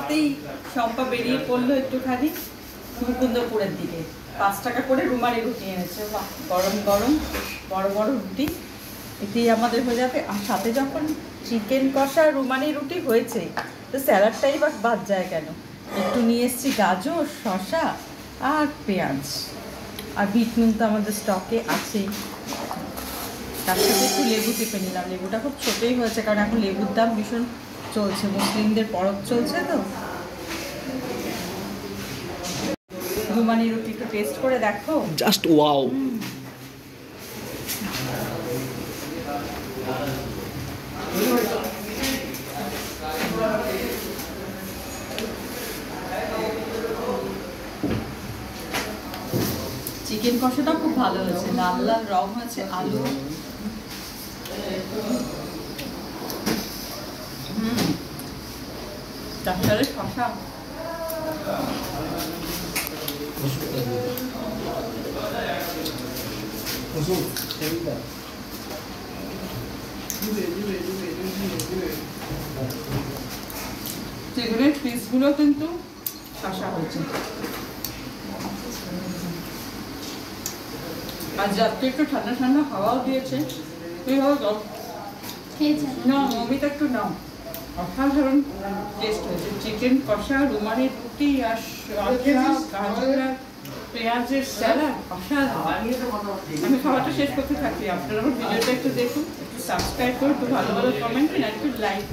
রাতেই শম্পা বেরিয়ে পড়লো একটুখানি মুকুন্দপুরের দিকে। 5 টাকা করে রুমালি রুটি এনেছে। বাহ, গরম গরম বড় বড় রুটি, এতেই আমাদের হয়ে যাবে। আর সাথে যখন চিকেন কষা রুমালি রুটি হয়েছে, তো স্যালাডটাই বা বাদ যায় কেন? একটু নিয়ে এসেছি গাজর, শসা আর পেঁয়াজ, আর বিট নুন তো আমাদের স্টকে আছেই। তার সাথে একটু লেবু চেপে নিলাম। লেবুটা খুব ছোটোই হয়েছে, কারণ এখন লেবুর দাম ভীষণ চলছে, মুসলিমদের পরব চলছে তো। রুমালি রুটি একটু টেস্ট করে দেখো, জাস্ট ওয়াও। চিকেন কষাটা খুব ভালো হয়েছে, লাল লাল রং হয়েছে, আলু ডাক্তারের শসা। চিকেনের পিসগুলো কিন্তু শসা হয়েছে। আজ রাত্রে একটু ঠান্ডা ঠান্ডা হাওয়াও দিয়েছে। তুই ভালো তো না, মমিটা একটু নাও। অসাধারণ টেস্ট হয়েছে। চিকেন কষা, রুমালি রুটি আর গাজর, পেঁয়াজের স্যালাড অসাধারণ। আমি খাওয়াটা শেষ করতে থাকি। আপনারা আমার ভিডিওটা একটু দেখুন, একটু সাবস্ক্রাইব করুন, একটু ভালো ভালো কমেন্ট আর একটু লাইক।